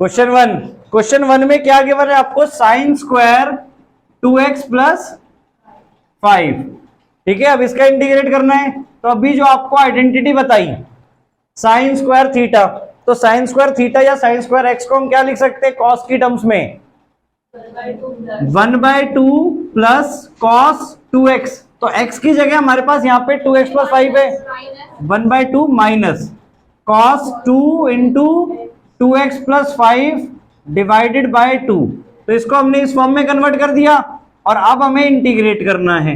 Question one में क्या given है आपको, साइन स्क्वायर 2x प्लस 5। ठीक है, अब इसका इंटीग्रेट करना है। तो अभी जो आपको आइडेंटिटी बताई साइन स्क्वायर थीटा, तो साइन स्क्वायर थीटा या साइन स्क्वायर एक्स को हम क्या लिख सकते हैं कॉस की टर्म्स में, 1/2 प्लस कॉस 2x। तो x की जगह हमारे पास यहाँ पे 2x प्लस 5 है, 1/2 minus cos 2 into 2x plus 5 divided by 2। तो इसको हमने इस फॉर्म में कन्वर्ट कर दिया और अब हमें इंटीग्रेट करना है।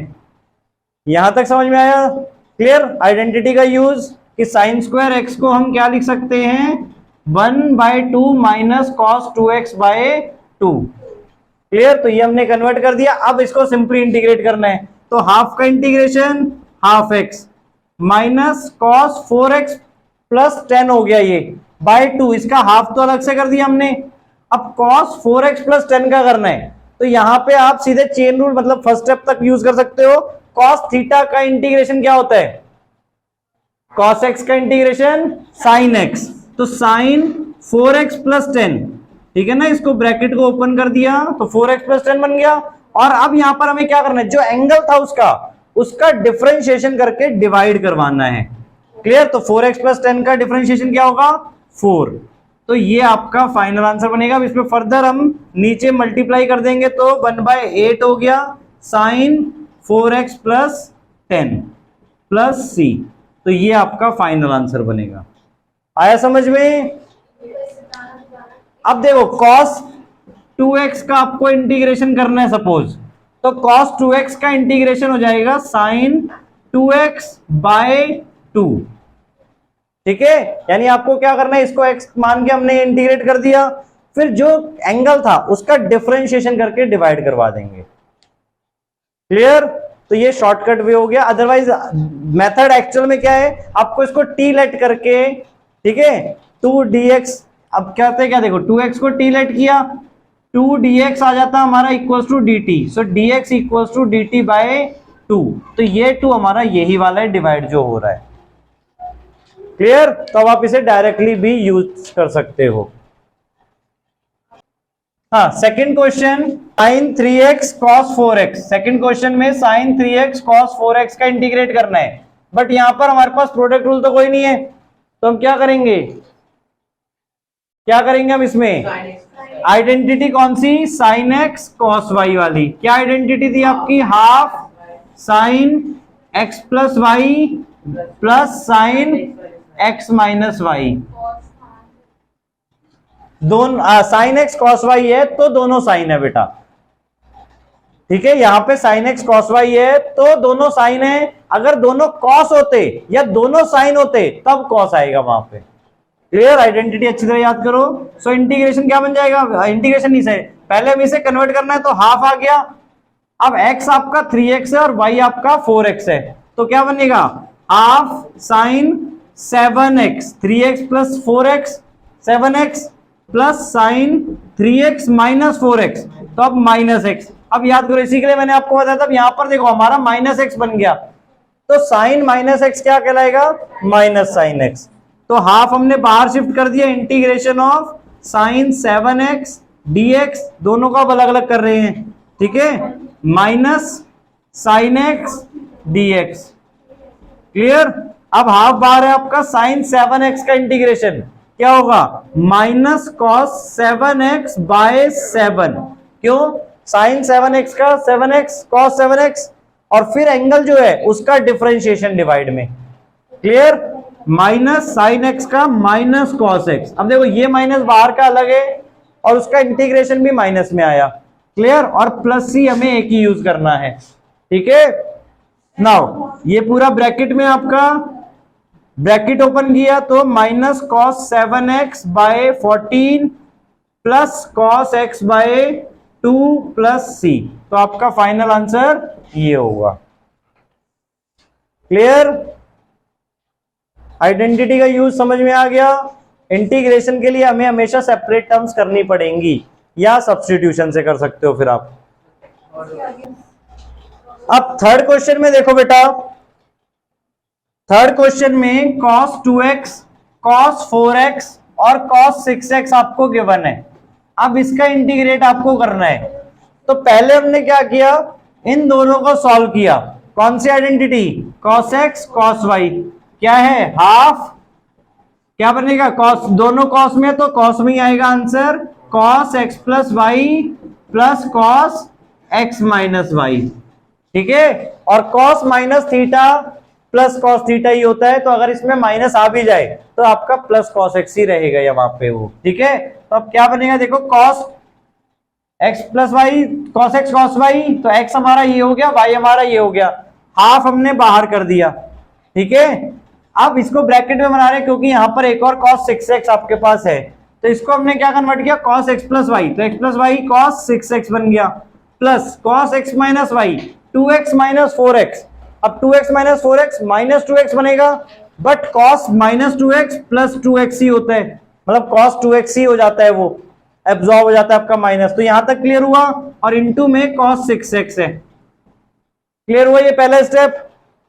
यहां तक समझ में आया? क्लियर? आइडेंटिटी का यूज कि साइन स्क्वायर एक्स को हम क्या लिख सकते हैं, 1/2 minus cos 2x by 2। Clear? तो ये हमने कन्वर्ट कर दिया। अब इसको सिंपली इंटीग्रेट करना है। तो हाफ का integration half x minus cos 4x plus 10 हो गया ये बाय 2। इसका हाफ तो अलग से कर दिया हमने। अब cos 4x प्लस 10 का करना है। तो यहां पे आप सीधे चेन रूल मतलब फर्स्ट स्टेप तक यूज कर सकते हो। cos थीटा का इंटीग्रेशन क्या होता है, cos x का इंटीग्रेशन sin x। तो sin 4x प्लस 10, ठीक है ना, इसको ब्रैकेट को ओपन कर दिया तो 4x प्लस 10 बन गया। और अब यहां पर हमें क्या करना है, जो एंगल था उसका डिफरेंशिएशन करके डिवाइड करवाना है। क्लियर? तो 4x प्लस 10 का डिफरेंशिएशन क्या होगा, 4। तो ये आपका फाइनल आंसर बनेगा। अब इसमें फर्दर हम नीचे मल्टीप्लाई कर देंगे तो 1/8 हो गया sign 4x plus 10 plus c। तो ये आपका फाइनल आंसर बनेगा। आया समझ में? अब देखो cos 2x का आपको इंटीग्रेशन करना है सपोज, तो cos 2x का इंटीग्रेशन हो जाएगा साइन 2x बाय 2। ठीक है, यानी आपको क्या करना है, इसको x मान के हमने इंटीग्रेट कर दिया, फिर जो एंगल था उसका डिफरेंशिएशन करके डिवाइड करवा देंगे। क्लियर? तो ये शॉर्टकट वे हो गया। अदरवाइज मेथड एक्चुअल में क्या है, आपको इसको t लेट करके, ठीक है, 2dx, अब क्या होता है, क्या देखो 2x को t लेट किया, 2dx आ जाता हमारा equals to dt। So dx equals to dt by 2। तो ये 2 हमारा यही वाला है डिवाइड जो हो रहा है। क्लियर? तो अब आप इसे डायरेक्टली भी यूज कर सकते हो। हाँ, second question sin 3x cos 4x। Second question में sin 3x cos 4x का इंटीग्रेट करना है, बट यहां पर हमारे पास प्रोडक्ट रूल तो कोई नहीं है। तो हम क्या करेंगे हम इसमें आइडेंटिटी कौन सी, sin x cos y वाली। क्या आइडेंटिटी थी आपकी, half sin x plus y plus sin x minus y. दोनों sin x cos y है तो दोनों साइन है बेटा। ठीक है, यहां पे sin x cos y है तो दोनों साइन है। अगर दोनों cos होते या दोनों साइन होते तब cos आएगा वहां पे। क्लियर? आइडेंटिटी अच्छी तरह याद करो। सो इंटीग्रेशन क्या बन जाएगा, इंटीग्रेशन नहीं से पहले हमें इसे कन्वर्ट करना है तो हाफ आ गया। अब x आपका 3x है और y आपका 4x है, तो क्या बनेगा, half sine 7x 3x plus 4x 7x plus sign 3x minus 4x, तो अब माइनस x। अब याद करो, इसी के लिए मैंने आपको बताया था, यहां पर देखो हमारा माइनस x बन गया, तो साइन माइनस x क्या कहलाएगा, माइनस साइन x। तो हाफ हमने बाहर शिफ्ट कर दिया, integration of sine 7x dx, दोनों को अब अलग अलग कर रहे हैं। ठीक है, minus sine x dx। Clear? अब हाफ बाहर है आपका, साइन 7x का इंटीग्रेशन क्या होगा, माइनस कॉस 7x बाय 7। क्यों, साइन 7x का 7x कॉस 7x, और फिर एंगल जो है उसका डिफरेंशिएशन डिवाइड में। क्लियर? माइनस साइन x का माइनस कॉस x। अब देखो ये माइनस बाहर का अलग है और उसका इंटीग्रेशन भी माइनस में आया। क्लियर? और प्लस सी हमें एक ही यूज करना है। ठीक है, नाउ ये पूरा ब्रैकेट में आपका ब्रैकेट ओपन किया तो minus cos 7x by 14 plus cos x by 2 plus c। तो आपका फाइनल आंसर ये होगा। क्लियर? आइडेंटिटी का यूज समझ में आ गया। इंटीग्रेशन के लिए हमें हमेशा सेपरेट टर्म्स करनी पड़ेंगी या सब्स्टिट्यूशन से कर सकते हो फिर आप। अब थर्ड क्वेश्चन में देखो बेटा, थर्ड क्वेश्चन में cos 2x cos 4x और cos 6x आपको गिवन है। अब इसका इंटीग्रेट आपको करना है। तो पहले हमने क्या किया, इन दोनों को सॉल्व किया। कौन सी identity, cos x cos y क्या है, हाफ, क्या बनेगा cos, दोनों cos में तो cos में ही आएगा answer, cos x plus y plus cos x minus y, ठीक है। और cos minus theta plus cos theta ही होता है, तो अगर इसमें माइनस आ भी जाए तो आपका प्लस cos x ही रहेगा या वहां पे वो, ठीक है। तो अब क्या बनेगा देखो, cos x plus y, cos x cos y, तो x हमारा ये हो गया, y हमारा ये हो गया, हाफ हमने बाहर कर दिया, ठीक है। अब इसको ब्रैकेट में बना रहे हैं क्योंकि यहां पर एक और cos 6x आपके पास है, तो इसको हमने क्या कन्वर्ट किया, cos x प्लस वाई, तो x plus y cos 6x बन गया, plus cos x minus y 2x minus 4x। अब 2x minus 4x minus 2x बनेगा, but cos minus 2x plus 2x ही होता है, मतलब cos 2x ही हो जाता है, वो एब्जॉर्ब हो जाता है आपका माइनस। तो यहां तक क्लियर हुआ, और इनटू में cos 6x है, क्लियर हुआ ये पहला स्टेप।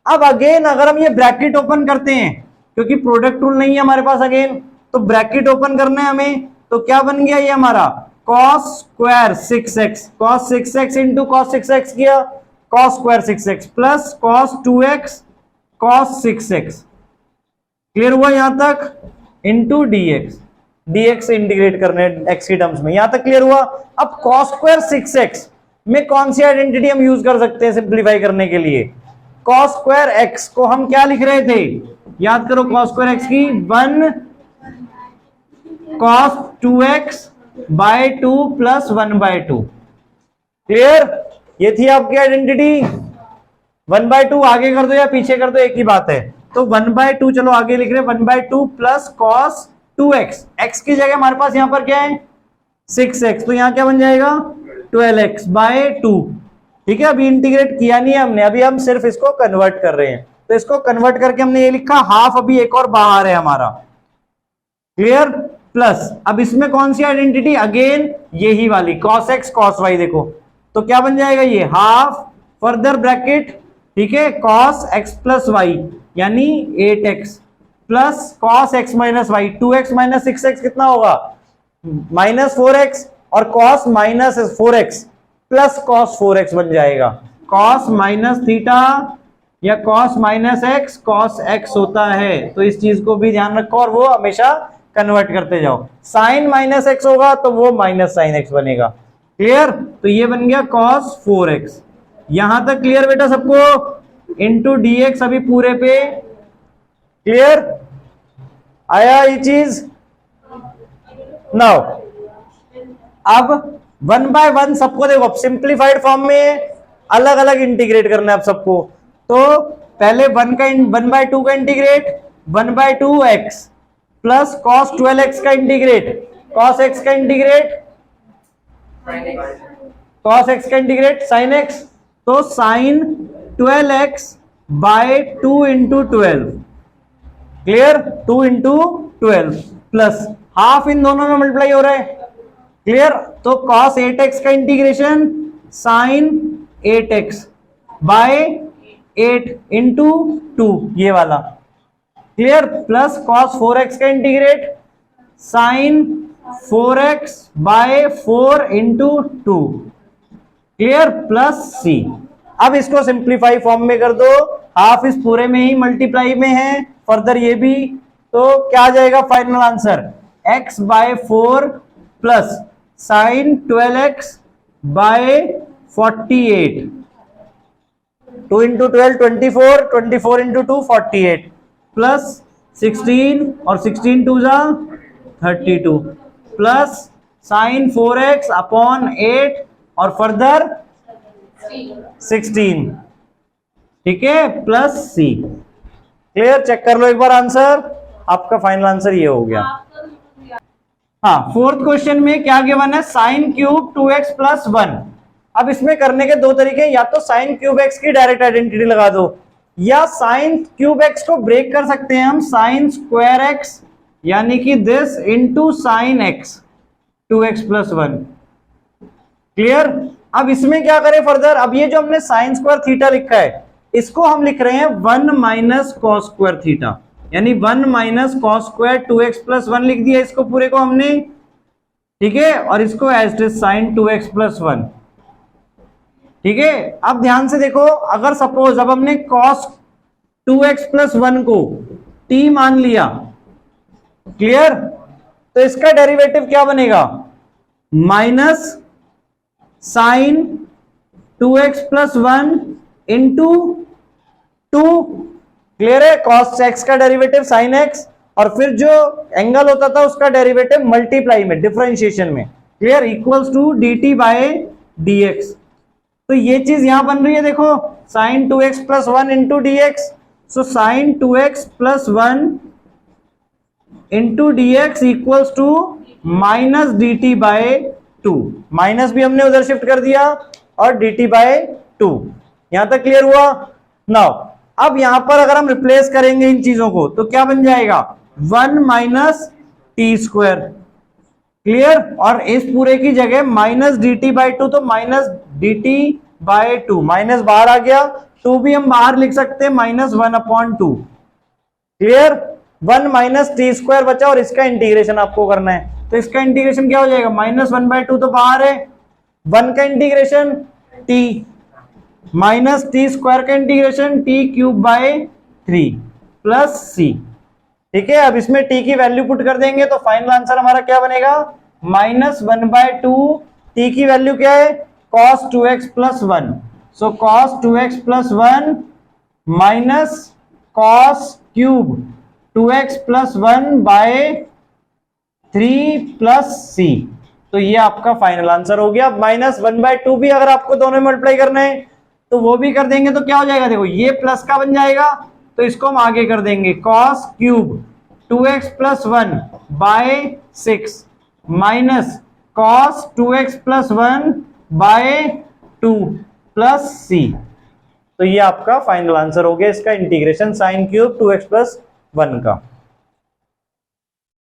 अब अगेन अगर हम ये ब्रैकेट ओपन करते हैं, क्योंकि प्रोडक्ट रूल नहीं है हमारे पास अगेन, तो ब्रैकेट ओपन करना है हमें, तो क्या बन गया ये हमारा cos square 6x, cos 6x into cos 6x किया, cos square 6x plus cos 2x cos 6x, clear हुआ यहां तक, इंटू dx, dx इंटीग्रेट करने x की टर्म्स में, यहां तक क्लियर हुआ। अब cos स्क्वायर 6x में कौन सी आइडेंटिटी हम यूज कर सकते हैं सिंप्लीफाई करने के लिए, cos स्क्वायर x को हम क्या लिख रहे थे, याद करो cos स्क्वायर x की 1 cos 2x by 2 plus 1 by 2, clear, ये थी आपकी आइडेंटिटी। 1 बाय 2 आगे कर दो या पीछे कर दो एक ही बात है, तो 1 बाय 2 चलो आगे लिख रहे हैं, 1 by 2 plus cos 2x, x की जगह हमारे पास यहां पर क्या है 6x, तो यहां क्या बन जाएगा 12x बाय 2, ठीक है। अभी इंटीग्रेट किया नहीं है हमने, अभी हम सिर्फ इसको कन्वर्ट कर रहे हैं, तो इसको कन्वर्ट करके हमने ये लिखा हाफ, अभी एक और बाहर है हमारा, क्लियर, प्लस अब इसमें कौन सी आइडेंटिटी, अगेन यही वाली cos x cos y, देखो तो क्या बन जाएगा ये हाफ, फर्दर ब्रैकेट, ठीक है, cos x प्लस वाई यानी 8x plus cos x minus y, 2x minus 6x कितना होगा माइनस 4x, और cos minus 4x plus cos 4x बन जाएगा, cos माइनस थीटा या cos minus x cos x होता है, तो इस चीज को भी ध्यान रखो और वो हमेशा कन्वर्ट करते जाओ। sin माइनस x होगा तो वो माइनस sin x बनेगा, क्लियर, तो ये बन गया cos 4x, यहां तक क्लियर बेटा सबको, इंटू dx अभी पूरे पे, क्लियर आया ये चीज। नाउ अब 1 बाय 1 सबको देखो सिंप्लीफाइड फॉर्म में अलग अलग इंटीग्रेट करना है आप सबको, तो पहले 1 बाय 2 का integrate 1 by 2 x plus cos 12x का इंटीग्रेट cos x का इंटीग्रेट cos x का इंटीग्रेट sin x, तो sin 12x by 2 into 12, clear, 2 into 12 plus half इन दोनों में मल्टीप्लाई हो रहा है, क्लियर, तो cos 8x का integration sin 8x bye 8 into 2 ये वाला, क्लियर, प्लस cos 4x का integrate sin 4x by 4 into 2, clear, plus c। अब इसको सिंप्लीफाई फॉर्म में कर दो, हाफ इस पूरे में ही मल्टीप्लाई में है, फर्दर ये भी, तो क्या आ जाएगा final answer x by 4 plus sin 12x by 48, 2 into 12 24, 24 into 2 48 plus 16 और 16 टू जा 32 प्लस sin 4x अपॉन 8 और फर्दर 16, ठीक है, प्लस c, क्लियर, चेक कर लो एक बार आंसर, आपका फाइनल आंसर ये हो गया। हाँ, फोर्थ क्वेश्चन में क्या गिवन है, sin क्यूब 2x प्लस 1। अब इसमें करने के दो तरीके, या तो sin क्यूब x की डायरेक्ट आइडेंटिटी लगा दो, या sin क्यूब x को ब्रेक कर सकते हैं हम sin स्क्वायर x यानी कि this into sin x 2x plus 1, clear. अब इसमें क्या करें फर्दर, अब ये जो हमने sin स्क्वायर थीटा लिखा है इसको हम लिख रहे हैं 1 माइनस कॉस स्क्वायर थीटा, यानी 1 minus cos square 2x plus 1 लिख दिया इसको पूरे को हमने, ठीक है, और इसको as it is sine 2x plus 1, ठीक है। अब ध्यान से देखो, अगर सपोज अब हमने कॉस 2x प्लस 1 को t मान लिया, क्लियर, तो इसका डेरिवेटिव क्या बनेगा, minus sine 2x plus 1 into 2, clear है, कॉस x का डेरिवेटिव साइन x, और फिर जो एंगल होता था उसका डेरिवेटिव मल्टीप्लाई में, डिफरेंशिएशन में, clear, equals to dt by dx। तो ये चीज यहां बन रही है, देखो, sine 2x plus 1 into dx, so sine 2x plus 1 into dx equals to minus dt by 2, minus भी हमने उधर शिफ्ट कर दिया और dt बाय 2, यहां तक क्लियर हुआ। नाउ अब यहां पर अगर हम रिप्लेस करेंगे इन चीजों को तो क्या बन जाएगा, 1 माइनस टी स्क्वायर, क्लियर, और इस पूरे की जगह माइनस dt बाय 2, तो माइनस dt बाय 2, माइनस बाहर आ गया, 2 भी हम बाहर लिख सकते हैं, minus 1/2, clear, 1 minus t square बचा और इसका इंटीग्रेशन आपको करना है, तो इसका इंटीग्रेशन क्या हो जाएगा, माइनस 1/2 तो बाहर है, 1 का integration t minus t square का integration t cube by 3 plus c, ठीक है। अब इसमें t की वैल्यू पुट कर देंगे तो फाइनल आंसर हमारा क्या बनेगा, माइनस 1/2, t की वैल्यू क्या है, cos 2x plus 1, so cos 2x plus 1 minus cos cube 2x plus 1 by 3 plus c, तो ये आपका फाइनल आंसर हो गया। माइनस 1/2 भी अगर आपको दोनों में मल्टीप्लाई करना है तो वो भी कर देंगे, तो क्या हो जाएगा, देखो ये प्लस का बन जाएगा, तो इसको हम आगे कर देंगे, cos cube 2x plus 1 by 6 minus cos 2x plus 1 by 2 plus c, तो ये आपका फाइनल आंसर हो गया इसका integration sine cube 2x plus 1 का।